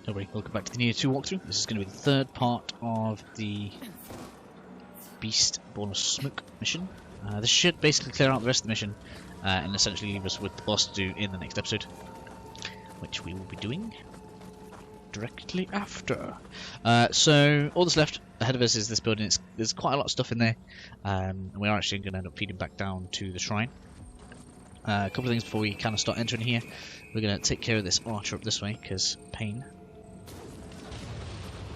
Everybody, welcome back to the Neo 2 walkthrough. This is going to be the third part of the Beast Born of Smoke mission. This should basically clear out the rest of the mission and essentially leave us with the boss to do in the next episode, which we will be doing directly after. So all that's left ahead of us is this building. There's quite a lot of stuff in there, and we're actually going to end up feeding back down to the shrine. A couple of things before we kind of start entering here. We're going to take care of this archer up this way, because pain.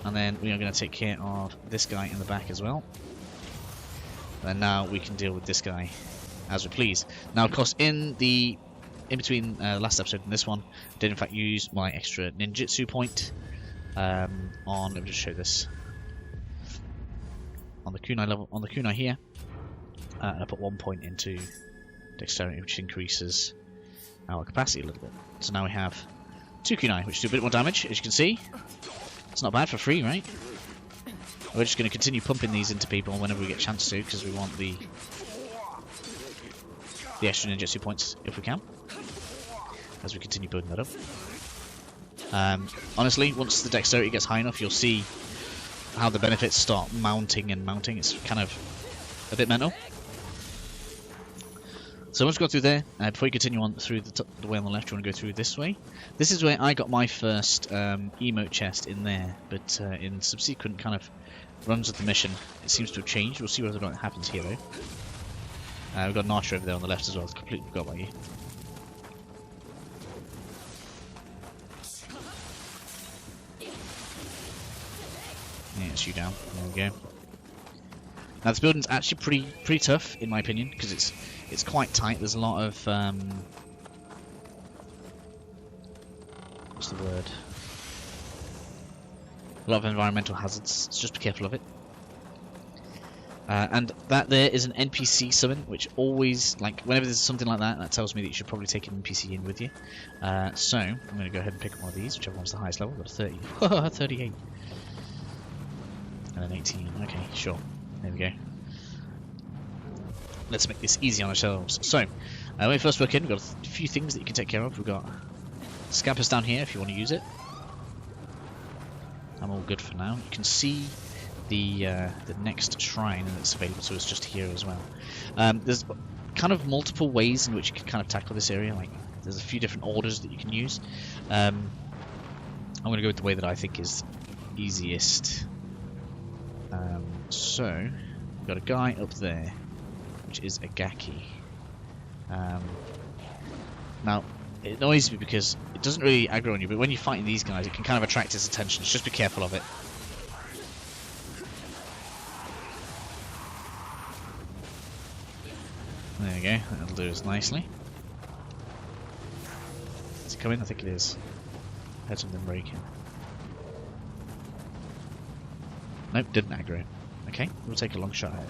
And then we are going to take care of this guy in the back as well. And now we can deal with this guy as we please. Now, of course, in between last episode and this one, I did in fact use my extra ninjutsu point let me just show this on the kunai level, on the kunai here, and I put 1 point into dexterity, which increases our capacity a little bit. So now we have 2 kunai, which do a bit more damage, as you can see. It's not bad for free, right? We're just going to continue pumping these into people whenever we get a chance to, because we want the extra ninjutsu points if we can, as we continue building that up. Honestly, once the dexterity gets high enough, you'll see how the benefits start mounting and mounting. It's kind of a bit mental. So once we go through there, before you continue on through the way on the left, you want to go through this way. This is where I got my first emote chest in there, but in subsequent kind of runs of the mission, it seems to have changed. We'll see whether or not it happens here, though. We've got an archer over there on the left as well. I completely forgot about you. Yeah, it's you down. There we go. Now this building's actually pretty tough, in my opinion, because it's quite tight. There's a lot of what's the word? A lot of environmental hazards. So just be careful of it. And that there is an NPC summon, which always, like, whenever there's something like that, that tells me that you should probably take an NPC in with you. So I'm going to go ahead and pick up one of these, whichever one's the highest level. Got a 30, 38, and an 18. Okay, sure. There we go. Let's make this easy on ourselves. So, when we first walk in, we've got a few things that you can take care of. We've got scampers down here if you want to use it. I'm all good for now. You can see the next shrine that's available to us just here as well. There's kind of multiple ways in which you can kind of tackle this area. Like, there's a few different orders that you can use. I'm going to go with the way that I think is easiest. So, we've got a guy up there, which is a Gaki. Now, it annoys me because it doesn't really aggro on you, but when you're fighting these guys, it can kind of attract his attention. So just be careful of it. There we go, that'll do us nicely. Is it coming? I think it is. I had something breaking. Nope, didn't aggro. Okay, we'll take a long shot at it.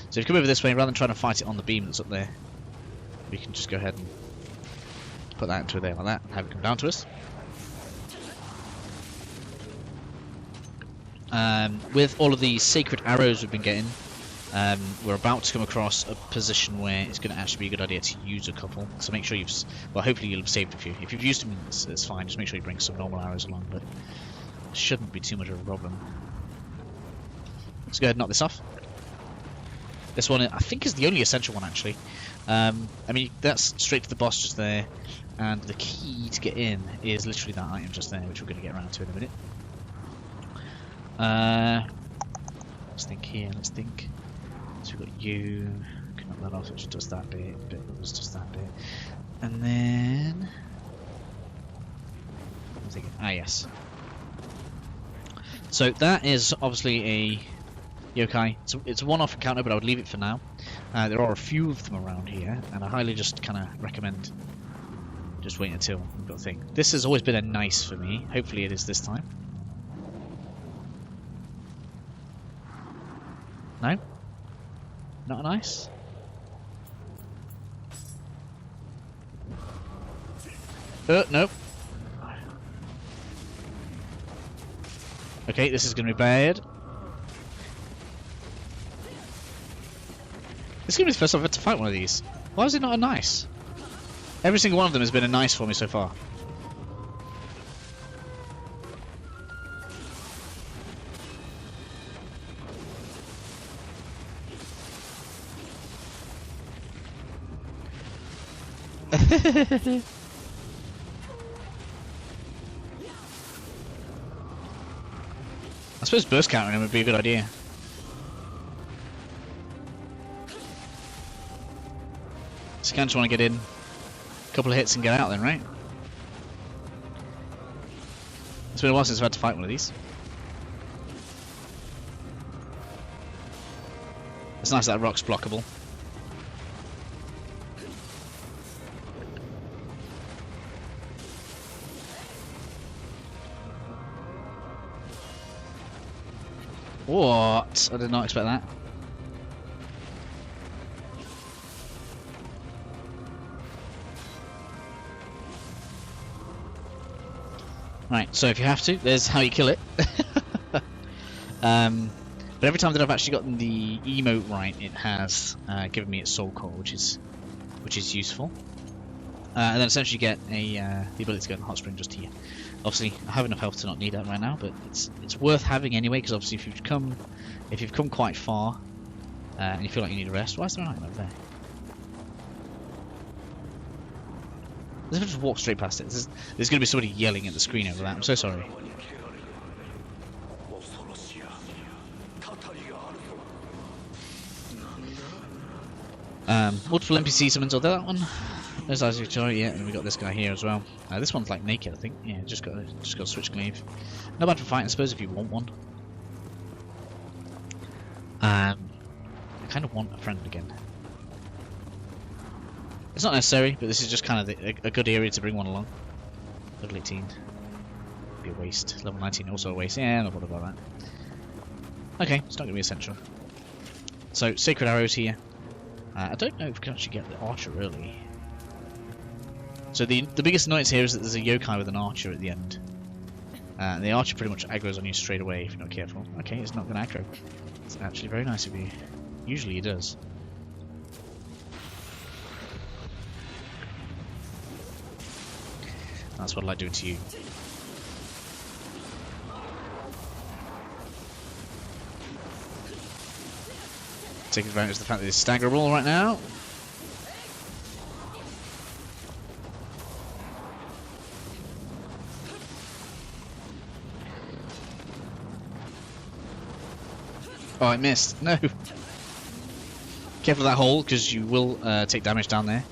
So if you come over this way, rather than trying to fight it on the beam that's up there, we can just go ahead and put that into there like that, and have it come down to us. With all of these sacred arrows we've been getting, we're about to come across a position where it's going to actually be a good idea to use a couple. So make sure well, hopefully you'll have saved a few. If you've used them, it's fine. Just make sure you bring some normal arrows along, but it shouldn't be too much of a problem. Let's go ahead and knock this off. This one, I think, is the only essential one, actually. I mean, that's straight to the boss just there, and the key to get in is literally that item just there, which we're going to get around to in a minute. Let's think here, let's think. So we've got you, can knock that off, which does that bit, bit of does that bit. And then... I'm thinking, yes. So that is obviously a yokai. It's a one-off encounter, but I would leave it for now. There are a few of them around here, and I highly just kind of recommend just waiting until we've got a thing. This has always been a nice for me. Hopefully it is this time. No? Not a nice? Nope. Okay, this is going to be bad. This is going to be the first time I've had to fight one of these. Why is it not a nice? Every single one of them has been a nice for me so far. I suppose burst countering him would be a good idea. So you kind of just want to get in a couple of hits and get out then, right? It's been a while since I've had to fight one of these. It's nice that rock's blockable. What? I did not expect that. Right, so if you have to, there's how you kill it. But every time that I've actually gotten the emote right, it has given me its soul core, which is useful. And then essentially get a the ability to go in the hot spring just here. Obviously, I have enough health to not need that right now, but it's worth having anyway, because obviously if you've come quite far and you feel like you need a rest, why is there an item over there? Let's just walk straight past it. There's going to be somebody yelling at the screen over that. I'm so sorry. Multiple NPC summons, although that one. There's Isaac Joy, yeah, and we got this guy here as well. This one's like naked, I think. Yeah, just got a switch glaive. Not bad for fighting, I suppose, if you want one. I kind of want a friend again. It's not necessary, but this is just kind of a good area to bring one along. Level 18. Be a waste. Level 19 also a waste. Yeah, not bothered about that. Okay, it's not going to be essential. So, Sacred Arrows here. I don't know if we can actually get the archer early. So the biggest annoyance here is that there's a yokai with an archer at the end. And the archer pretty much aggroes on you straight away if you're not careful. Okay, it's not going to aggro. It's actually very nice of you. Usually it does. That's what I like doing to you. Take advantage of the fact that it's staggerable right now. Oh, I missed. No. Careful of that hole, because you will take damage down there.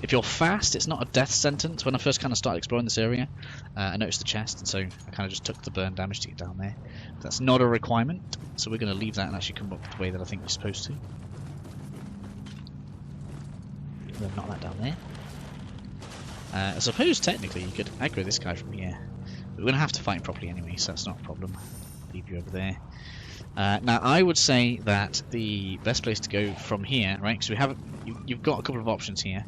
If you're fast, it's not a death sentence. When I first kind of started exploring this area, I noticed the chest, and so I kind of just took the burn damage to get down there. That's not a requirement, so we're going to leave that and actually come up the way that I think we're supposed to. Then knock that down there. I suppose technically you could aggro this guy from here. But we're going to have to fight him properly anyway, so that's not a problem. Leave you over there. Now I would say that the best place to go from here, right? Because you've got a couple of options here.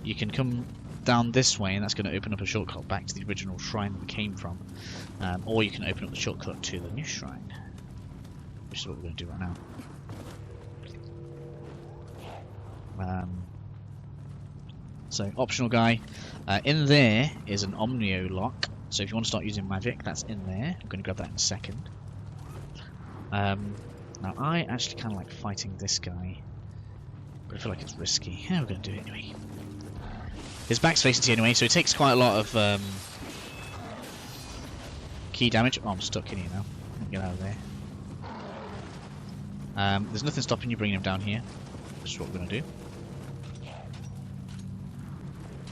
You can come down this way, and that's going to open up a shortcut back to the original shrine that we came from, or you can open up the shortcut to the new shrine, which is what we're going to do right now. So optional guy. In there is an Omnio lock. So if you want to start using magic, that's in there. I'm going to grab that in a second. Now I actually kind of like fighting this guy, but I feel like it's risky. Yeah, we're going to do it anyway. His back's facing to you anyway, so it takes quite a lot of key damage. Oh, I'm stuck in here now. Get out of there. There's nothing stopping you bringing him down here, which is what we're going to do.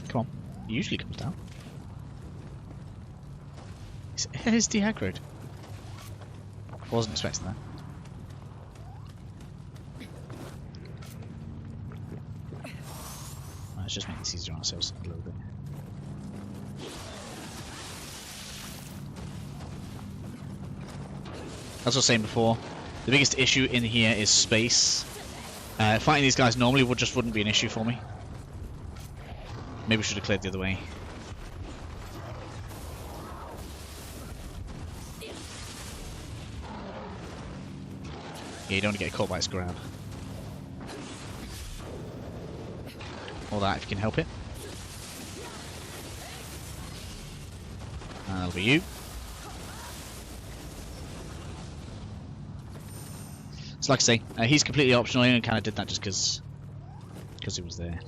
Come on. He usually comes down. He's de-aggroed. Wasn't expecting that. Let's just make this easier on ourselves a little bit. As I was saying before, the biggest issue in here is space. Fighting these guys normally wouldn't be an issue for me. Maybe we should have cleared the other way. Yeah, you don't want to get caught by its grab. Or that if you can help it. That'll be you. So like I say, he's completely optional. I only kind of did that just because he was there.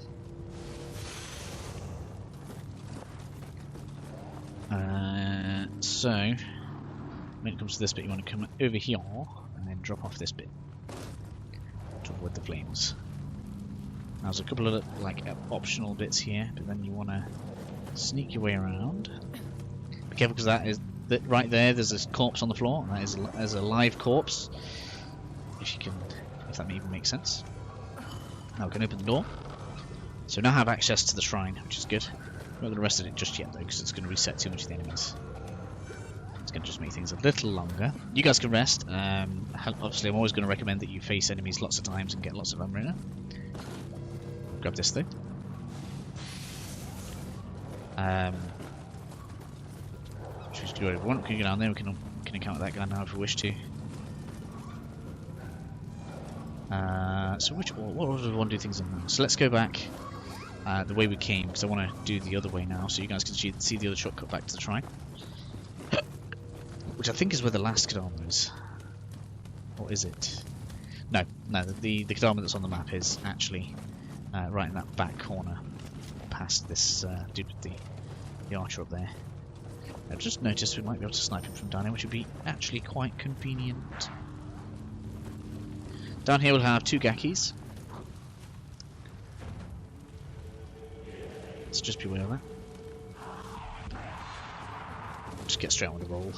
So, when it comes to this bit, you want to come over here and then drop off this bit to avoid the flames. Now, there's a couple of like optional bits here, but then you want to sneak your way around. Be careful because right there. There's a corpse on the floor. And that is a live corpse. If that even makes sense. Now we can open the door. So now have access to the shrine, which is good. We're not going to rest it just yet though, because it's going to reset too much of the enemies. It's going to just make things a little longer. You guys can rest. Obviously, I'm always going to recommend that you face enemies lots of times and get lots of ammo. Grab this thing. Should we just do whatever we want? We can go down there. We can encounter that guy now if we wish to. So what order do we want to do things in? So let's go back the way we came, because I want to do the other way now, so you guys can see the other shortcut back to the shrine. Which I think is where the last Kadama is. Or is it? No, the Kadama that's on the map is actually right in that back corner, past this dude with the archer up there. I've just noticed we might be able to snipe him from down here, which would be actually quite convenient. Down here we'll have 2 Gakis. So just beware of that. Just get straight on with the roll.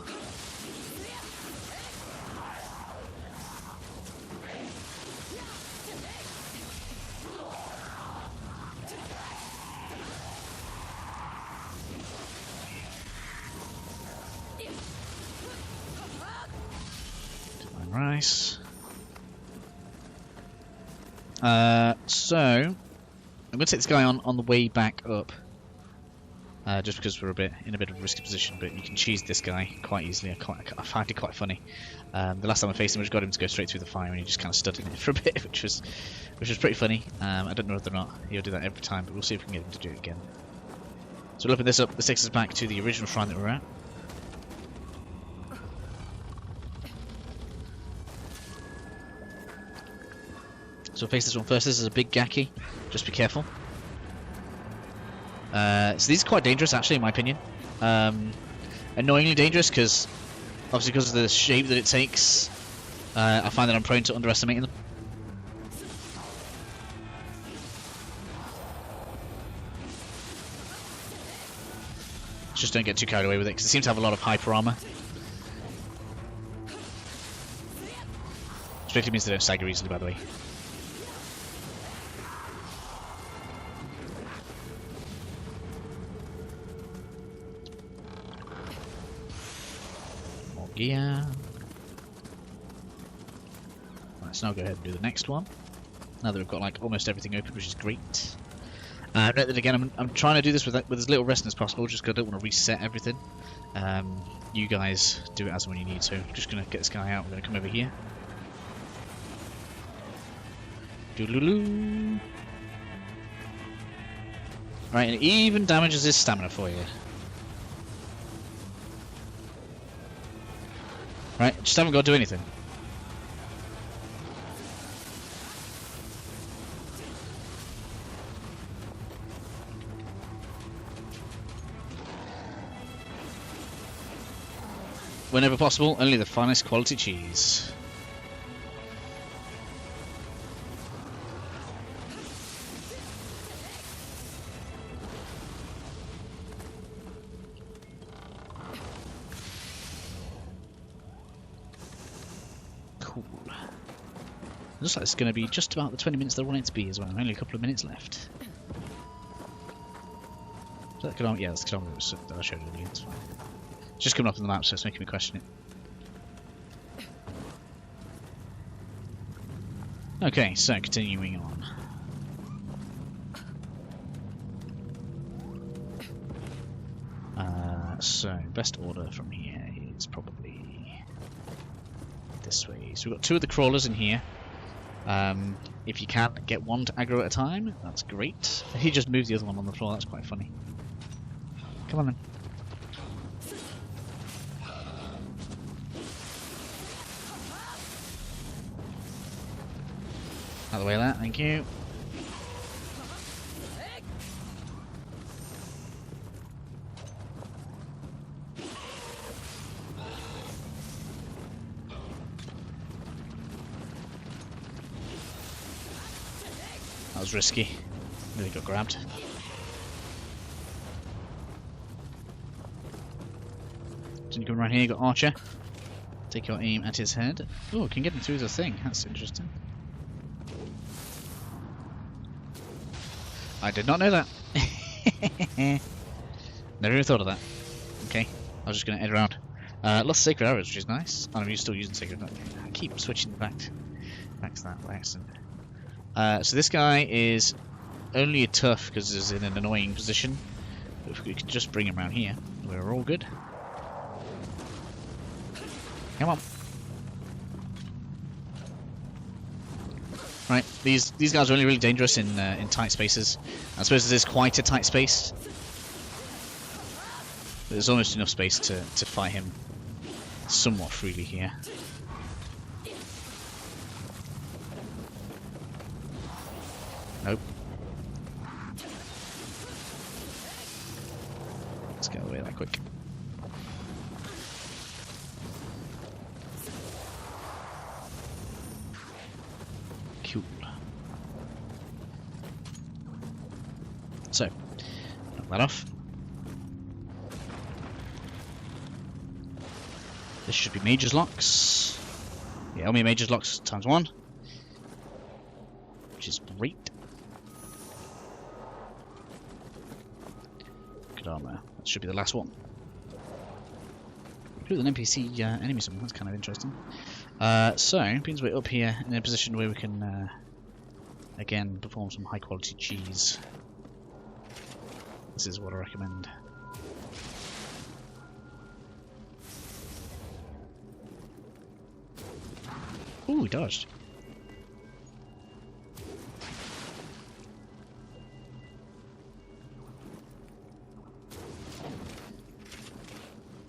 Nice. So I'm going to take this guy on the way back up, just because we're in a bit of a risky position. But you can cheese this guy quite easily. I find it quite funny. The last time I faced him, I just got him to go straight through the fire, and he just kind of stood in it for a bit, which was pretty funny. I don't know whether or not he'll do that every time, but we'll see if we can get him to do it again. So we'll open this up. This takes us back to the original shrine that we're at. So we'll face this one first. This is a big Gaki. Just be careful. So these are quite dangerous, actually, in my opinion. Annoyingly dangerous, because obviously because of the shape that it takes, I find that I'm prone to underestimating them. Just don't get too carried away with it, because it seems to have a lot of hyper armor. Strictly means they don't stagger easily, by the way. Yeah. Let's now go ahead and do the next one. Now that we've got like almost everything open, which is great. Note that again, I'm trying to do this with as little resting as possible, just because I don't want to reset everything. You guys do it as and when you need to. I'm just gonna get this guy out. I'm gonna come over here. Doodaloo. Right, and it even damages his stamina for you. Right, just haven't got to do anything. Whenever possible, only the finest quality cheese. Cool. Looks like it's going to be just about the 20 minutes that I want it to be as well. Only a couple of minutes left. Is that Kadama? Yeah, that's Kadama that I showed earlier. It's fine. It's just coming up on the map, so it's making me question it. Okay, so continuing on. So best order from here is probably this way. So we've got 2 of the crawlers in here. If you can get 1 to aggro at a time, that's great. He just moved the other one on the floor. That's quite funny. Come on then. Out of the way of that, thank you. was risky. Really got grabbed. Then you come around here, you got Archer. Take your aim at his head. Oh, can get him through the thing. That's interesting. I did not know that. Never even thought of that. Okay, I was just going to head around. Lost sacred arrows, which is nice. Oh, I'm still using sacred. I keep switching back to that by accident. So this guy is only a tough because he's in an annoying position. But if we could just bring him around here, we're all good. Come on. Right, these guys are only really dangerous in tight spaces. I suppose this is quite a tight space. But there's almost enough space to fight him somewhat freely here. Nope. Let's get away that quick. Cool. So, knock that off. This should be Mage's Locks. Yeah, only Mage's Locks times 1. Which is great. Good armor. That should be the last one. With an NPC enemy summon, that's kind of interesting. So, means we're up here in a position where we can, again, perform some high quality cheese. This is what I recommend. Ooh, he dodged.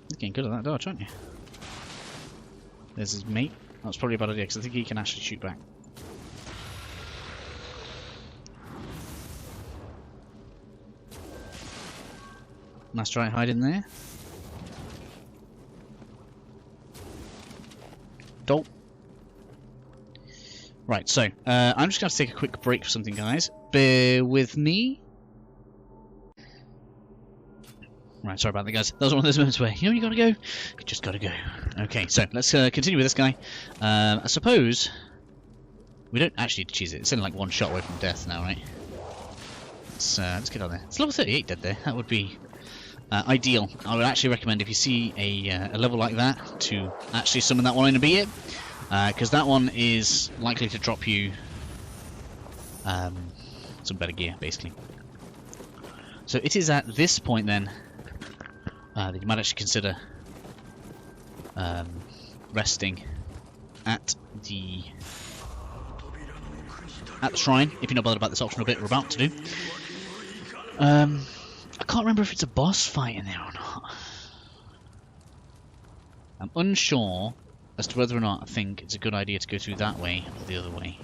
You're getting good at that dodge, aren't you? There's his mate. That's probably a bad idea because I think he can actually shoot back. Nice try hide in there. Dolt. Right, so I'm just going to take a quick break for something, guys. Bear with me. Right, sorry about that, guys. That was one of those moments where, you know, you gotta go. You just gotta go. Okay, so let's continue with this guy. I suppose we don't actually need to cheese it. It's only like one shot away from death now, right? Let's get on there. It's level 38 dead there. That would be ideal. I would actually recommend if you see a level like that to actually summon that one in and beat it, because that one is likely to drop you some better gear, basically. So it is at this point then that you might actually consider resting at the shrine if you're not bothered about this optional bit we're about to do. I can't remember if it's a boss fight in there or not. I'm unsure as to whether or not I think it's a good idea to go through that way or the other way.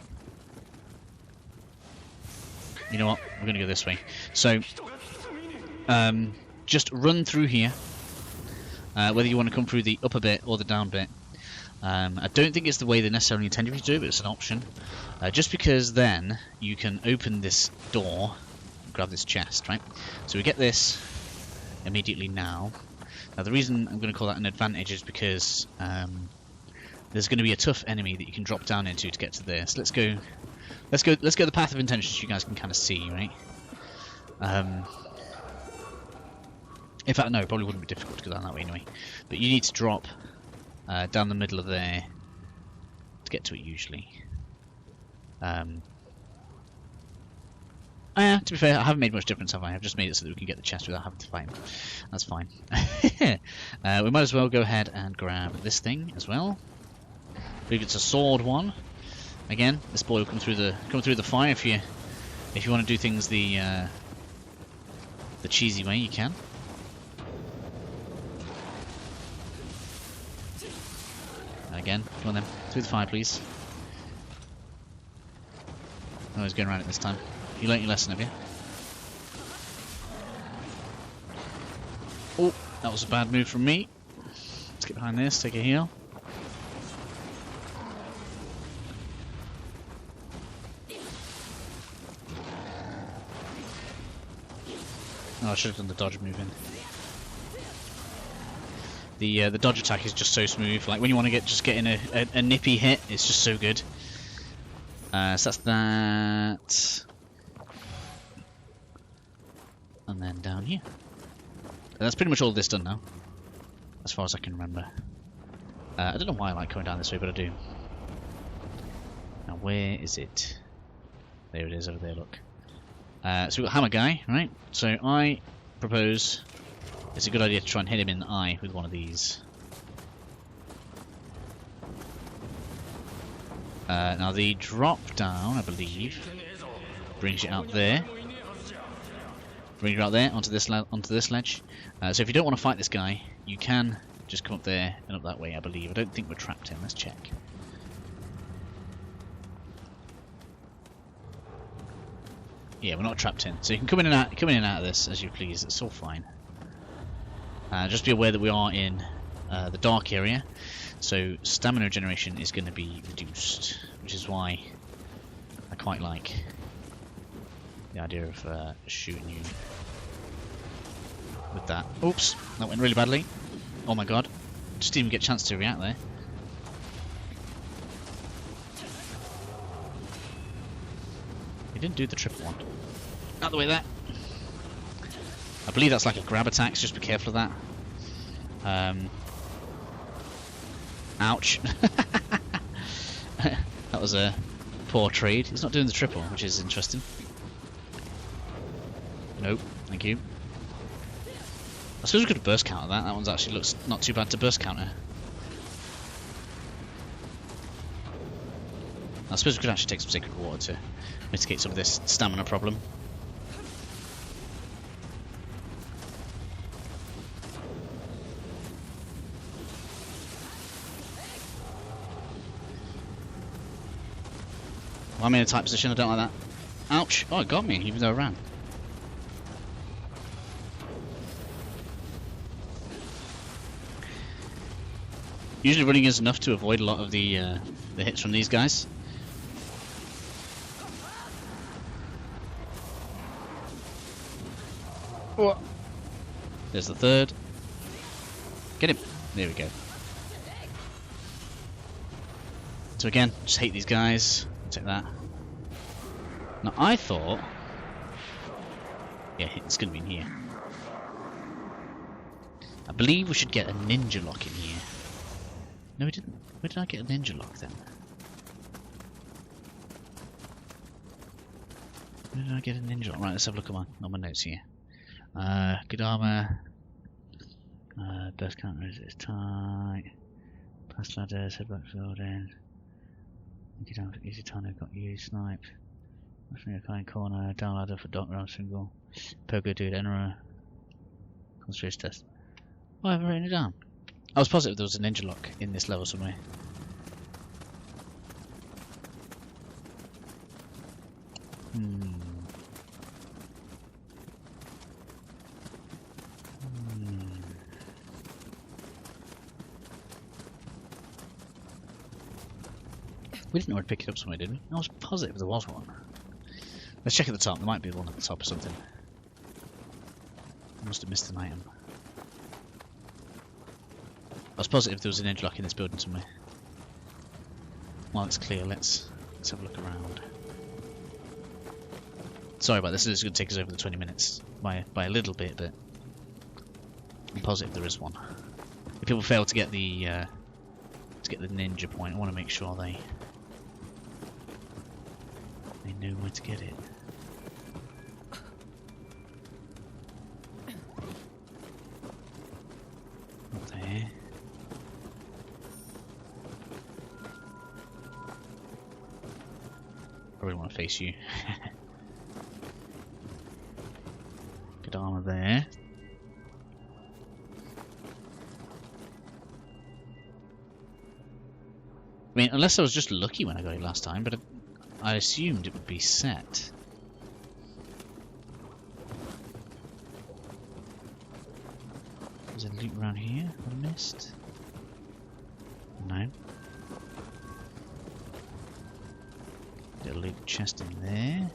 You know what? We're going to go this way. So, just run through here, whether you want to come through the upper bit or the down bit. I don't think it's the way they necessarily intended you to do it, but it's an option. Just because then you can open this door and grab this chest, right? So we get this immediately now. Now the reason I'm going to call that an advantage is because there's going to be a tough enemy that you can drop down into to get to there. So let's go the path of intention so you guys can kind of see, right? In fact, no, it probably wouldn't be difficult to go down that way anyway. But you need to drop down the middle of there to get to it usually. To be fair, I haven't made much difference, have I? I've just made it so that we can get the chest without having to fight him. That's fine. We might as well go ahead and grab this thing as well. I believe it's a sword one. Again, this boy will come through the fire if you want to do things the cheesy way. You can. Again, come on then, through the fire, please. Oh, he's going around it this time. You learnt your lesson, have you? Oh, that was a bad move from me. Let's get behind this, take a heal. Oh, I should have done the dodge move in. The dodge attack is just so smooth. Like when you want to get in a nippy hit, it's just so good. So that's that. And then down here. And that's pretty much all this done now, as far as I can remember. I don't know why I like going down this way, but I do. Now where is it? There it is over there, look. So we've got Hammer Guy, right? So I propose it's a good idea to try and hit him in the eye with one of these. Now the drop down, I believe, brings you out there. Brings you out there onto this ledge. So if you don't want to fight this guy, you can just come up there and up that way, I believe. I don't think we're trapped in. Let's check. Yeah, we're not trapped in. So you can come in and out of this as you please. It's all fine. Just be aware that we are in the dark area, so stamina regeneration is going to be reduced, which is why I quite like the idea of shooting you with that. Oops, that went really badly. Oh my god, just didn't even get a chance to react there. He didn't do the triple one. Out of the way there. I believe that's like a grab attack, so just be careful of that. Ouch. That was a poor trade. He's not doing the triple, which is interesting. Nope, thank you. I suppose we could have burst counter that. That one's actually looks not too bad to burst counter. I suppose we could actually take some Sacred Water to mitigate some of this stamina problem. Well, I'm in a tight position, I don't like that. Ouch! Oh, it got me, even though I ran. Usually running is enough to avoid a lot of the hits from these guys. What? There's the third. Get him! There we go. So again, just hate these guys. Take that. Now I thought, yeah, it's going to be in here. I believe we should get a ninja lock in here. No, we didn't. Where did I get a ninja lock then? Where did I get a ninja lock? Right, let's have a look at my notes here. Good armor. Burst counter is tight. Past ladders, headback building. Easy Tano got you, snipe. Finger kind corner, down ladder for dot round single. Pogo dude, Enera. Concentration test. Oh, I haven't written it down. I was positive there was a ninja lock in this level somewhere. We didn't know where to pick it up somewhere, did we? I was positive there was one. Let's check at the top. There might be one at the top or something. I must have missed an item. I was positive there was an edge lock in this building somewhere. While it's clear, let's have a look around. Sorry about this. This is going to take us over the 20 minutes by a little bit, but I'm positive there is one. If people fail to get the ninja point, I want to make sure they know where to get it. Up there. Probably want to face you. Good armor there. I mean, unless I was just lucky when I got it last time, but I assumed it would be set. There's a loot around here I missed. No. Got a loot chest in there.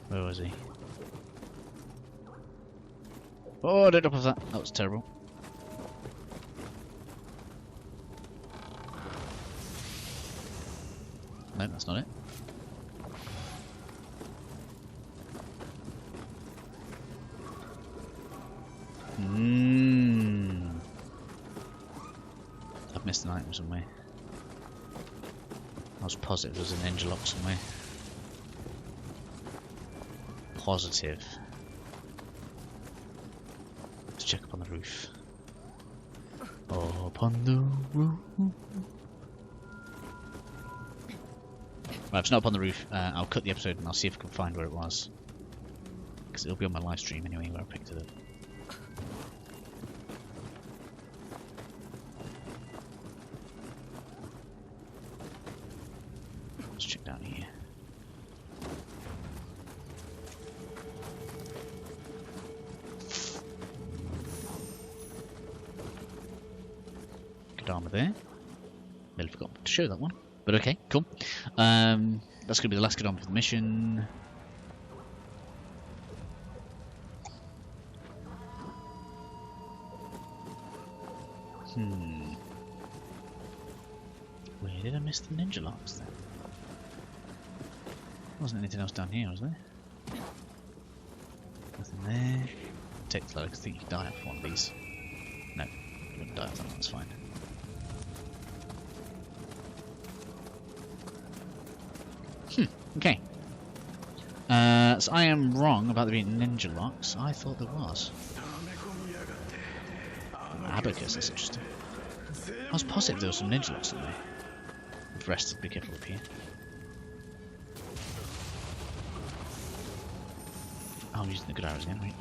Where was he? Oh, don't drop off that. That was terrible. No, that's not it. I've missed an item somewhere. I was positive there was a ninja lock somewhere. Positive. Let's check up on the roof. Up on the roof. Right, if it's not up on the roof, I'll cut the episode and I'll see if I can find where it was. Because it'll be on my live stream anyway where I picked it up. Let's check down here. Good armor there. Nearly forgot to show that one. But okay, cool. That's going to be the last good armor for the mission. Where did I miss the ninja locks then? Wasn't anything else down here, was there? Nothing there. Take the load, I think you can die off one of these. No, you wouldn't die off that one, that's fine. Okay. So I am wrong about there being ninja locks. I thought there was. Abacus, that's interesting. I was positive there was some ninja locks in there. With rest, be careful up here. Oh, I'm using the good arrows again, right?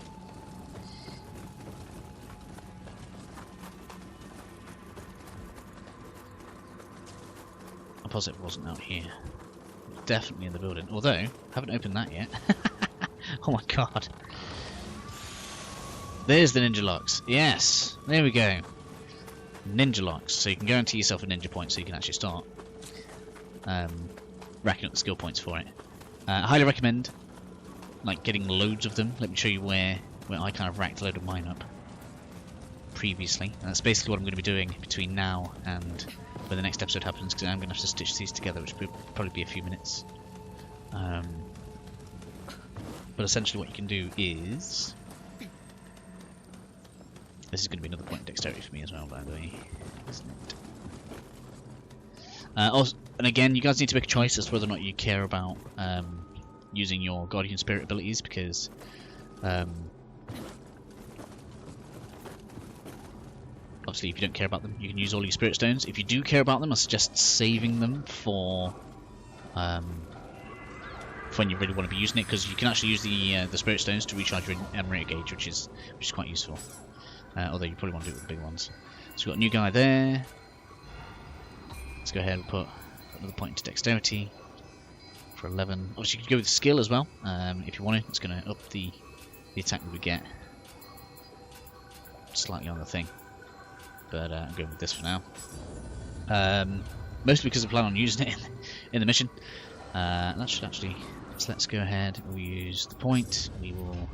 I'm positive it wasn't out here. Definitely in the building. Although, I haven't opened that yet. Oh my god. There's the ninja locks. Yes! There we go. Ninja locks. So you can guarantee yourself a ninja point so you can actually start racking up the skill points for it. I highly recommend like getting loads of them. Let me show you where I kind of racked a load of mine up previously. And that's basically what I'm going to be doing between now and when the next episode happens, because I'm going to have to stitch these together, which will probably be a few minutes. But essentially what you can do is... This is going to be another point of dexterity for me as well, by the way, isn't it? Also, and again, you guys need to make a choice as to whether or not you care about using your Guardian Spirit abilities, because obviously if you don't care about them, you can use all your Spirit Stones. If you do care about them, I suggest saving them for when you really want to be using it, because you can actually use the Spirit Stones to recharge your Emirator gauge, which is quite useful. Although you probably want to do it with the big ones. So we've got a new guy there. Let's go ahead and put another point into dexterity for 11. Obviously you could go with skill as well, if you want to. It's going to up the attack that we get slightly on the thing. But I'm going with this for now. Mostly because I plan on using it in the mission. That should actually... So let's go ahead, we'll use the point. We will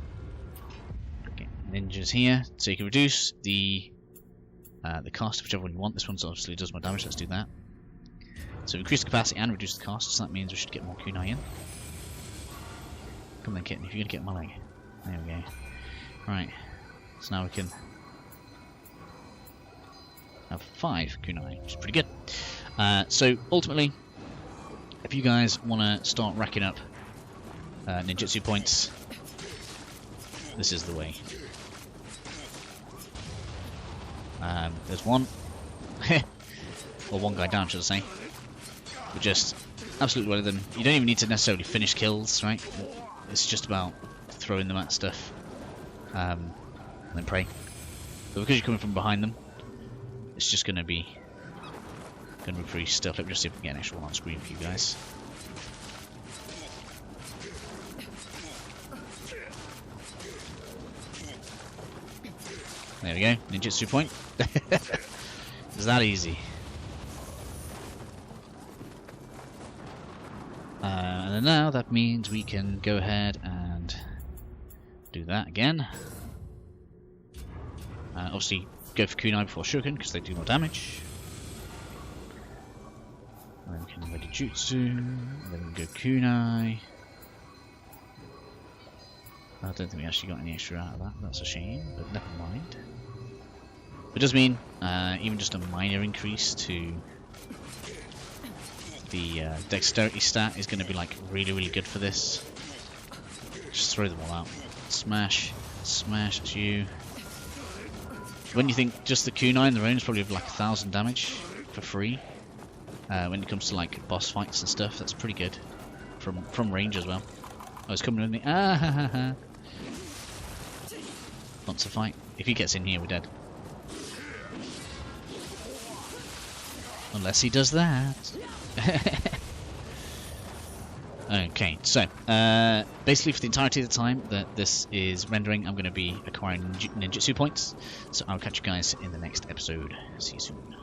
get ninjas here. So you can reduce the cost, whichever one you want. This one obviously does more damage, let's do that. So increase the capacity and reduce the cost, so that means we should get more kunai in. Come on then, kitten, if you're going to get my leg. There we go. Right, so now we can have 5 kunai, which is pretty good. So ultimately, if you guys want to start racking up ninjutsu points, this is the way. There's one, or one guy down, should I say. But just absolutely one of them. You don't even need to necessarily finish kills, right? It's just about throwing them at stuff, and then pray. But because you're coming from behind them, it's just going to be pretty stuff. Let me just see if we can get an extra one on screen for you guys. There we go, ninjutsu point. It's that easy. And now that means we can go ahead and do that again. Obviously, go for Kunai before Shuriken because they do more damage. And then we can ready Jutsu, and then we can go Kunai. I don't think we actually got any extra out of that. That's a shame, but never mind. It does mean even just a minor increase to the dexterity stat is going to be like really good for this. Just throw them all out. Smash, smash, that's you. When you think just the Kunai in their own is probably like 1,000 damage for free. When it comes to like boss fights and stuff, that's pretty good from range as well. Oh, it's coming with me. Ah ha ha ha. Wants to fight. If he gets in here, we're dead. Unless he does that. Okay, so basically for the entirety of the time that this is rendering, I'm going to be acquiring ninjutsu points. So I'll catch you guys in the next episode. See you soon.